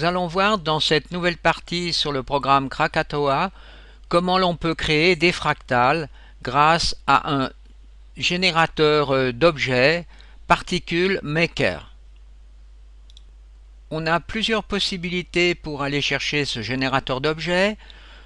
Nous allons voir dans cette nouvelle partie sur le programme Krakatoa comment l'on peut créer des fractales grâce à un générateur d'objets Particle Maker. On a plusieurs possibilités pour aller chercher ce générateur d'objets.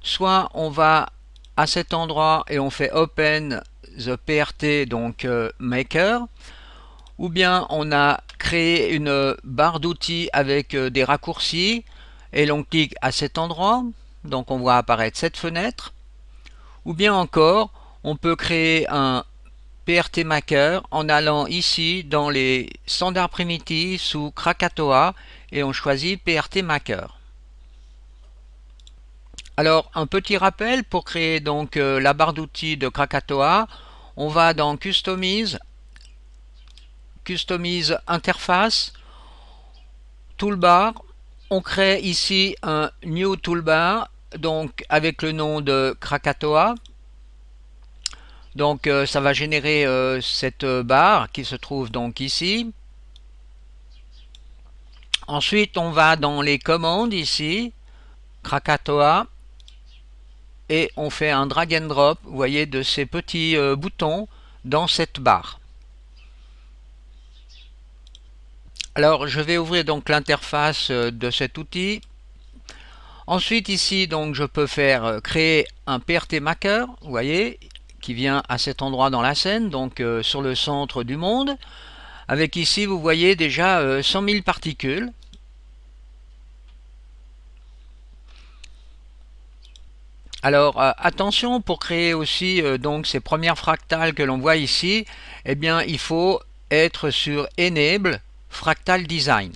Soit on va à cet endroit et on fait Open the PRT, donc Maker, ou bien on a créé une barre d'outils avec des raccourcis et l'on clique à cet endroit, donc on voit apparaître cette fenêtre, ou bien encore on peut créer un PRT Maker en allant ici dans les standards primitifs sous Krakatoa et on choisit PRT Maker. Alors un petit rappel pour créer donc la barre d'outils de Krakatoa, on va dans Customize interface, toolbar, on crée ici un new toolbar donc avec le nom de Krakatoa. Donc ça va générer cette barre qui se trouve donc ici. Ensuite on va dans les commandes ici, Krakatoa, et on fait un drag and drop, vous voyez, de ces petits boutons dans cette barre. Alors je vais ouvrir donc l'interface de cet outil. Ensuite ici donc je peux faire créer un PRT Maker, vous voyez, qui vient à cet endroit dans la scène, donc sur le centre du monde, avec ici vous voyez déjà 100 000 particules. Alors attention, pour créer aussi donc ces premières fractales que l'on voit ici, eh bien il faut être sur Enable Fractal Design.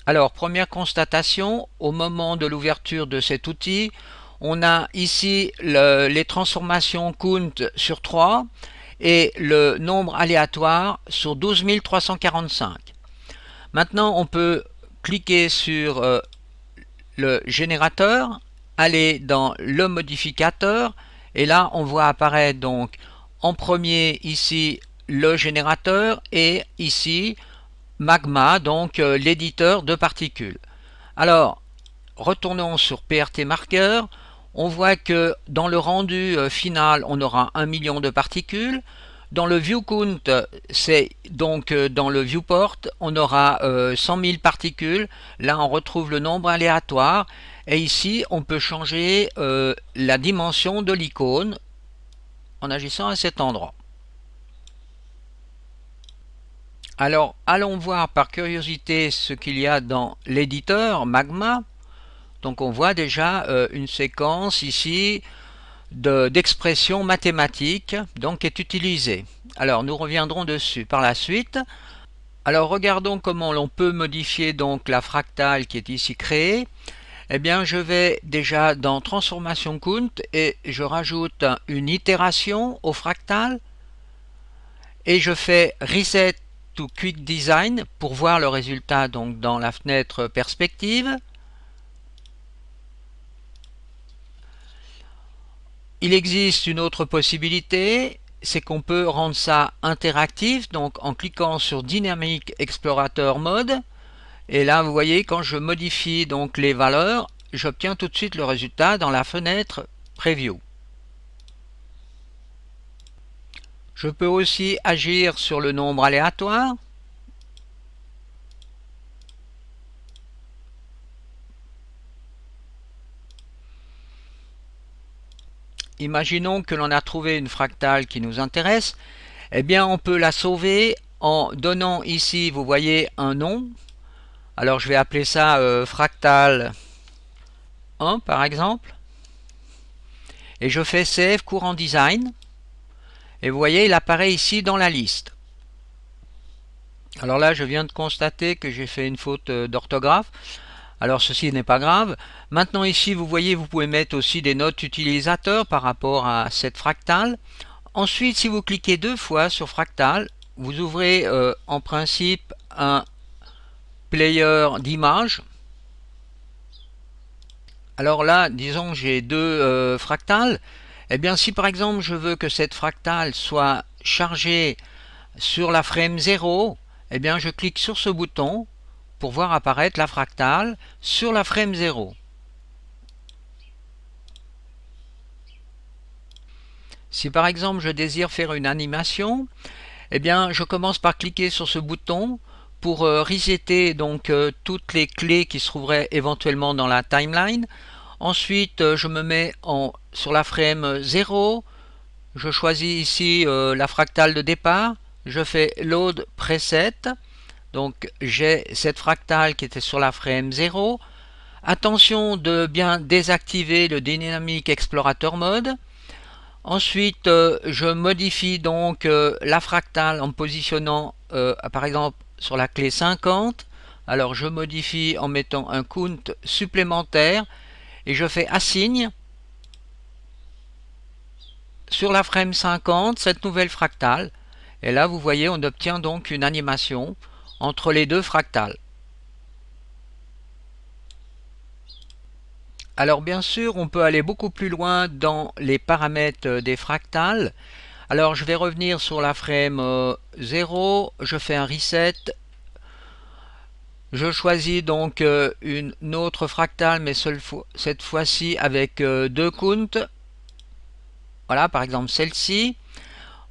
Alors première constatation, au moment de l'ouverture de cet outil, on a ici les transformations count sur 3 et le nombre aléatoire sur 12 345. Maintenant on peut cliquer sur le générateur, aller dans le modificateur et là on voit apparaître donc en premier ici le générateur et ici Magma, donc l'éditeur de particules. Alors retournons sur PRT Marker, on voit que dans le rendu final on aura 1 million de particules. Dans le view count, c'est donc dans le viewport, on aura 100 000 particules. Là, on retrouve le nombre aléatoire. Et ici, on peut changer la dimension de l'icône en agissant à cet endroit. Alors, allons voir par curiosité ce qu'il y a dans l'éditeur Magma. Donc, on voit déjà une séquence ici d'expression mathématique donc est utilisée. Alors nous reviendrons dessus par la suite. Alors regardons comment l'on peut modifier donc la fractale qui est ici créée. Eh bien je vais déjà dans transformation count et je rajoute une itération au fractal et je fais reset to quick design pour voir le résultat donc dans la fenêtre perspective. Il existe une autre possibilité, c'est qu'on peut rendre ça interactif, donc en cliquant sur Dynamic Explorator Mode. Et là, vous voyez, quand je modifie donc les valeurs, j'obtiens tout de suite le résultat dans la fenêtre Preview. Je peux aussi agir sur le nombre aléatoire. Imaginons que l'on a trouvé une fractale qui nous intéresse. Eh bien, on peut la sauver en donnant ici, vous voyez, un nom. Alors, je vais appeler ça fractal 1, par exemple. Et je fais Save Courant Design. Et vous voyez, il apparaît ici dans la liste. Alors là, je viens de constater que j'ai fait une faute d'orthographe. Alors ceci n'est pas grave. Maintenant ici, vous voyez, vous pouvez mettre aussi des notes utilisateurs par rapport à cette fractale. Ensuite, si vous cliquez 2 fois sur fractal, vous ouvrez en principe un player d'images. Alors là, disons que j'ai 2 fractales. Eh bien, si par exemple je veux que cette fractale soit chargée sur la frame 0, eh bien je clique sur ce bouton pour voir apparaître la fractale sur la frame 0. Si par exemple je désire faire une animation, eh bien je commence par cliquer sur ce bouton pour resetter donc toutes les clés qui se trouveraient éventuellement dans la timeline. Ensuite je me mets sur la frame 0, je choisis ici la fractale de départ, je fais Load Preset, donc j'ai cette fractale qui était sur la frame 0. Attention de bien désactiver le Dynamic Explorator Mode. Ensuite, je modifie donc la fractale en positionnant par exemple sur la clé 50. Alors je modifie en mettant un count supplémentaire et je fais assign sur la frame 50 cette nouvelle fractale. Et là vous voyez on obtient donc une animation entre les deux fractales. Alors bien sûr, on peut aller beaucoup plus loin dans les paramètres des fractales. Alors je vais revenir sur la frame 0, je fais un reset. Je choisis donc une autre fractale, mais cette fois-ci avec deux counts. Voilà, par exemple celle-ci.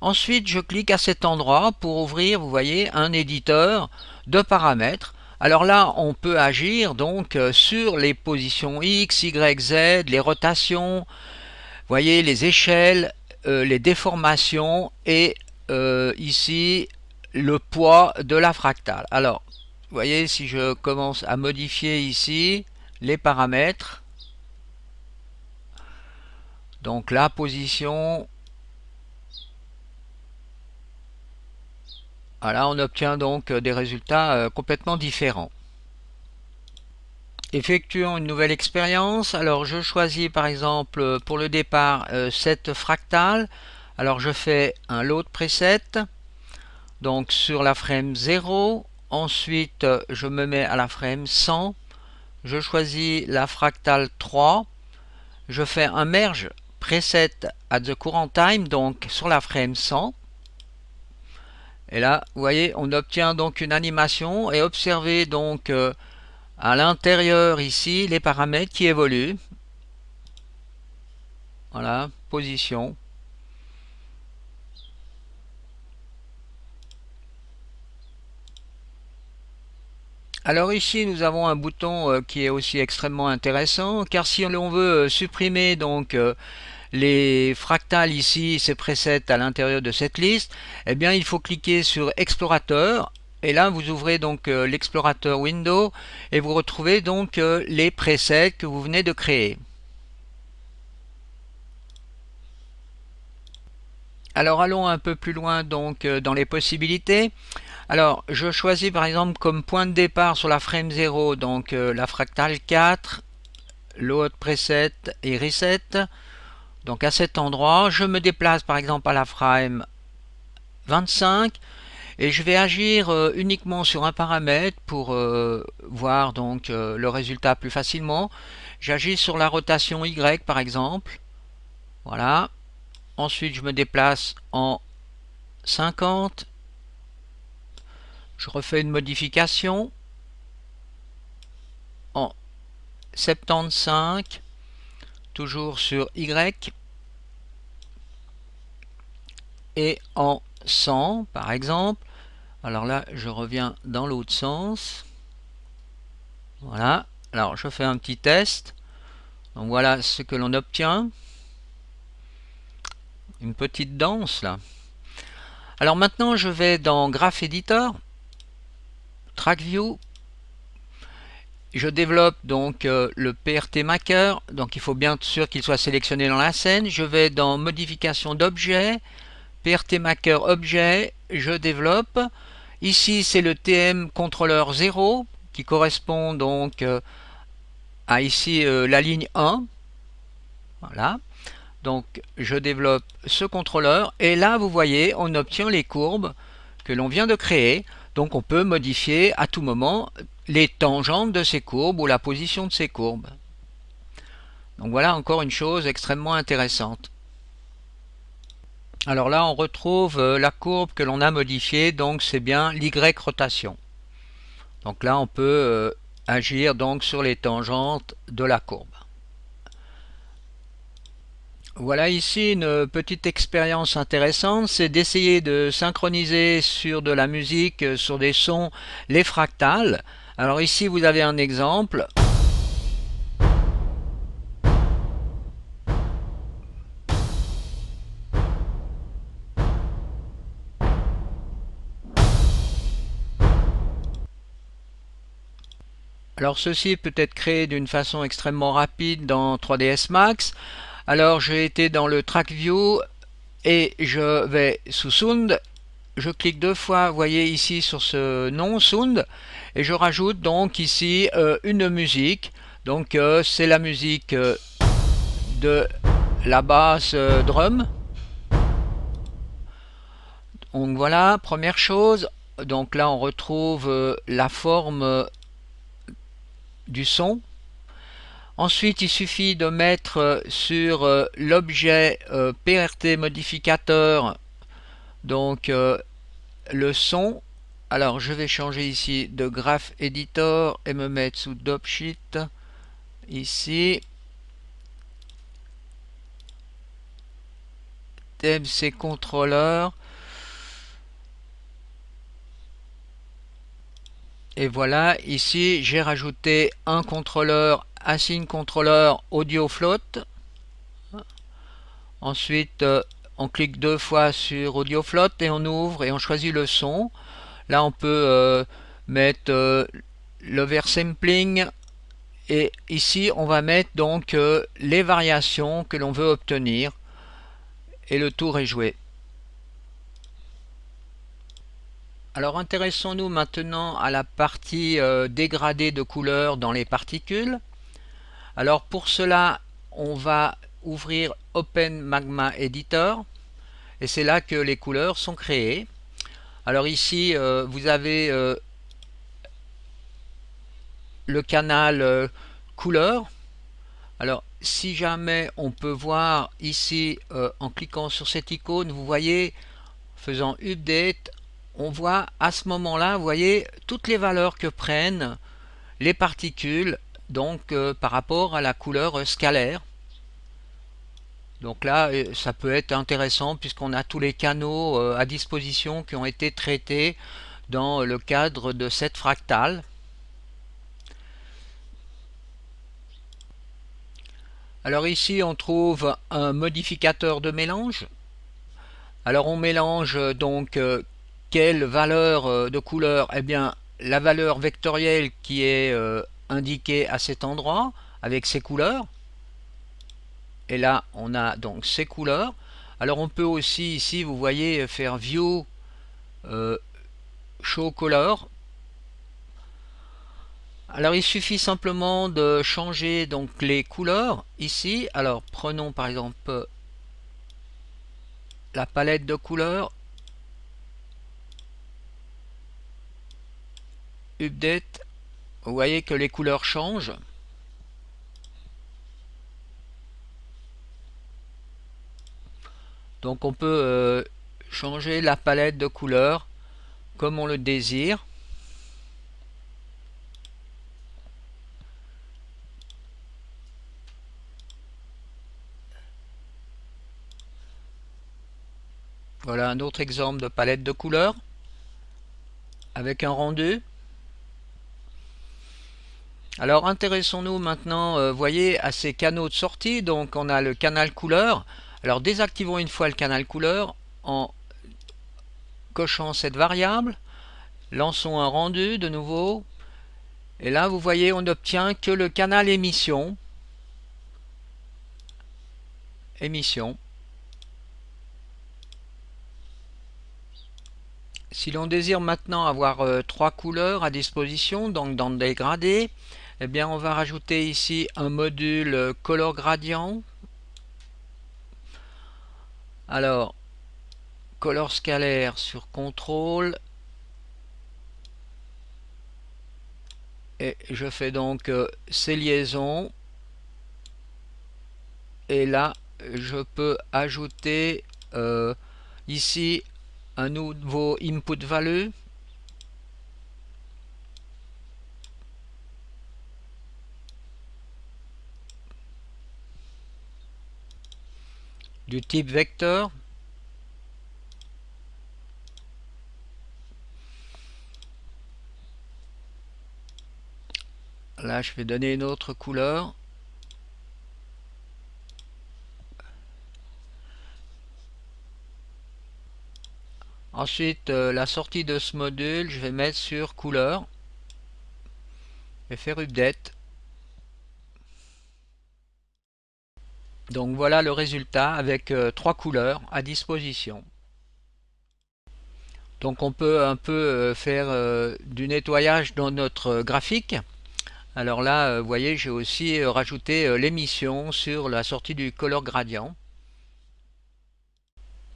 Ensuite, je clique à cet endroit pour ouvrir, vous voyez, un éditeur de paramètres. Alors là, on peut agir donc sur les positions X, Y, Z, les rotations, vous voyez, les échelles, les déformations et ici le poids de la fractale. Alors, vous voyez, si je commence à modifier ici les paramètres, donc la position, voilà, on obtient donc des résultats complètement différents. Effectuons une nouvelle expérience. Alors je choisis par exemple pour le départ cette fractale. Alors je fais un load preset, donc sur la frame 0. Ensuite je me mets à la frame 100. Je choisis la fractale 3. Je fais un merge preset at the current time, donc sur la frame 100. Et là, vous voyez, on obtient donc une animation et observez donc à l'intérieur ici les paramètres qui évoluent. Voilà, position. Alors ici nous avons un bouton qui est aussi extrêmement intéressant, car si l'on veut supprimer donc les fractales ici, ces presets à l'intérieur de cette liste, eh bien il faut cliquer sur Explorateur et là vous ouvrez donc l'explorateur window et vous retrouvez donc les presets que vous venez de créer. Alors allons un peu plus loin donc dans les possibilités. Alors je choisis par exemple comme point de départ sur la frame 0 donc la fractale 4, load preset et reset. Donc à cet endroit, je me déplace par exemple à la frame 25 et je vais agir uniquement sur un paramètre pour voir donc le résultat plus facilement. J'agis sur la rotation Y par exemple. Voilà. Ensuite, je me déplace en 50. Je refais une modification en 75, toujours sur Y. Et en 100 par exemple. Alors là, je reviens dans l'autre sens. Voilà. Alors, je fais un petit test. Donc voilà ce que l'on obtient. Une petite danse là. Alors maintenant, je vais dans Graph Editor, Track View. Je développe donc le PRT Maker. Donc il faut bien sûr qu'il soit sélectionné dans la scène. Je vais dans Modification d'objet, PRT Maker Objet. Je développe. Ici, c'est le TM contrôleur 0 qui correspond donc à ici la ligne 1. Voilà. Donc je développe ce contrôleur et là vous voyez on obtient les courbes que l'on vient de créer. Donc on peut modifier à tout moment les tangentes de ces courbes ou la position de ces courbes. Donc voilà encore une chose extrêmement intéressante. Alors là, on retrouve la courbe que l'on a modifiée, donc c'est bien l'Y rotation. Donc là, on peut agir donc sur les tangentes de la courbe. Voilà ici une petite expérience intéressante, c'est d'essayer de synchroniser sur de la musique, sur des sons, les fractales. Alors ici, vous avez un exemple. Alors ceci peut être créé d'une façon extrêmement rapide dans 3ds Max. Alors j'ai été dans le Track View et je vais sous Sound. Je clique deux fois, vous voyez ici sur ce nom Sound, et je rajoute donc ici une musique. Donc c'est la musique de la basse drum. Donc voilà, première chose. Donc là on retrouve la forme du son. Ensuite, il suffit de mettre sur l'objet PRT modificateur donc le son. Alors, je vais changer ici de Graph Editor et me mettre sous Dopsheet ici. TMC Controller. Et voilà, ici j'ai rajouté un contrôleur Async Controller Audio Float. Ensuite, on clique deux fois sur Audio Float et on ouvre et on choisit le son. Là, on peut mettre l'oversampling et ici, on va mettre donc les variations que l'on veut obtenir et le tour est joué. Alors, intéressons-nous maintenant à la partie dégradée de couleurs dans les particules. Alors, pour cela, on va ouvrir Open Magma Editor et c'est là que les couleurs sont créées. Alors ici, vous avez le canal couleur. Alors si jamais on peut voir ici en cliquant sur cette icône, vous voyez, faisant update, on voit à ce moment là, vous voyez toutes les valeurs que prennent les particules donc par rapport à la couleur scalaire. Donc là ça peut être intéressant puisqu'on a tous les canaux à disposition qui ont été traités dans le cadre de cette fractale. Alors ici on trouve un modificateur de mélange. Alors on mélange donc quelle valeur de couleur? Eh bien la valeur vectorielle qui est indiquée à cet endroit avec ses couleurs. Et là on a donc ces couleurs. Alors on peut aussi ici vous voyez faire View Show Color. Alors il suffit simplement de changer donc les couleurs ici. Alors prenons par exemple la palette de couleurs, update, vous voyez que les couleurs changent. Donc on peut changer la palette de couleurs comme on le désire. Voilà un autre exemple de palette de couleurs avec un rendu. Alors intéressons-nous maintenant, voyez, à ces canaux de sortie. Donc on a le canal couleur. Alors désactivons une fois le canal couleur en cochant cette variable. Lançons un rendu de nouveau. Et là vous voyez on n'obtient que le canal émission. Si l'on désire maintenant avoir trois couleurs à disposition, donc dans le dégradé, eh bien on va rajouter ici un module color gradient. Alors, color scalaire sur contrôle. Et je fais donc ces liaisons. Et là, je peux ajouter Ici, un nouveau input value. Du type vecteur. Là, je vais donner une autre couleur. Ensuite, la sortie de ce module, je vais mettre sur couleur et faire update. Donc voilà le résultat avec 3 couleurs à disposition. Donc on peut un peu faire du nettoyage dans notre graphique. Alors là, vous voyez, j'ai aussi rajouté l'émission sur la sortie du color gradient.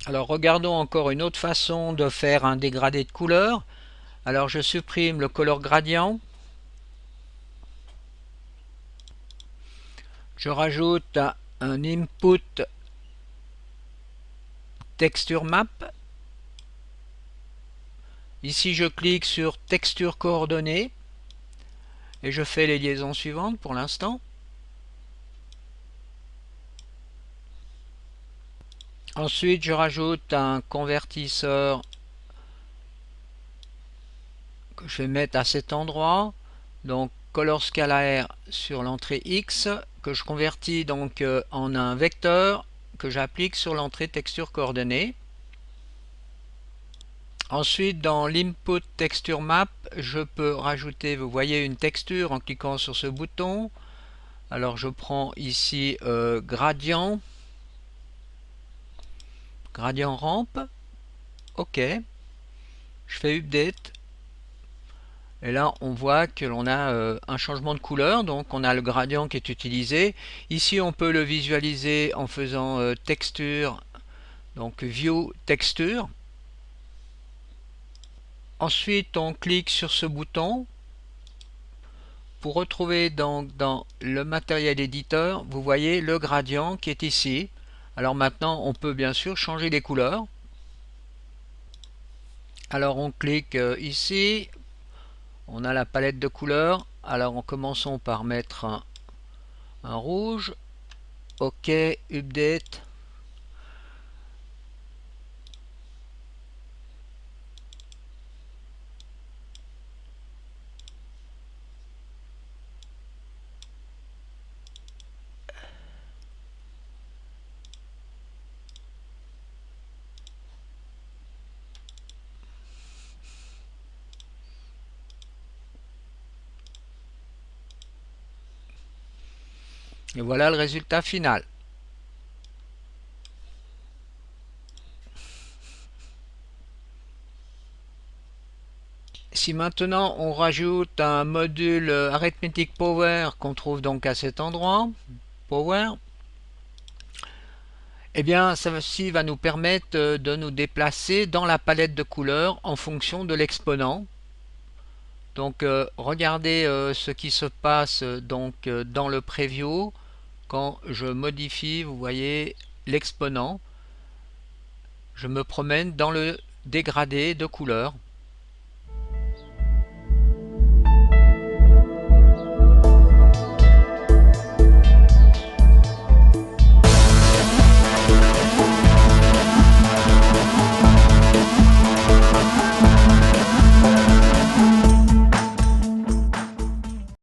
Alors regardons encore une autre façon de faire un dégradé de couleur. Alors je supprime le color gradient. Je rajoute un input texture map. Ici je clique sur texture coordonnées et je fais les liaisons suivantes pour l'instant. Ensuite je rajoute un convertisseur que je vais mettre à cet endroit. Donc color scalaire sur l'entrée X que je convertis donc en un vecteur que j'applique sur l'entrée texture coordonnée. Ensuite, dans l'input texture map, je peux rajouter, vous voyez, une texture en cliquant sur ce bouton. Alors je prends ici gradient rampe. OK. Je fais update. Et là, on voit que l'on a un changement de couleur. Donc, on a le gradient qui est utilisé. Ici, on peut le visualiser en faisant texture. Donc, view texture. Ensuite, on clique sur ce bouton. Pour retrouver dans le matériel éditeur, vous voyez le gradient qui est ici. Alors maintenant, on peut bien sûr changer les couleurs. Alors on clique ici, on a la palette de couleurs. Alors en commençons par mettre un rouge. OK, update. Et voilà le résultat final. Si maintenant on rajoute un module Arithmetic Power qu'on trouve donc à cet endroit, Power, eh bien ceci va nous permettre de nous déplacer dans la palette de couleurs en fonction de l'exponent. Donc regardez ce qui se passe donc dans le preview quand je modifie, vous voyez l'exponent. Je me promène dans le dégradé de couleurs.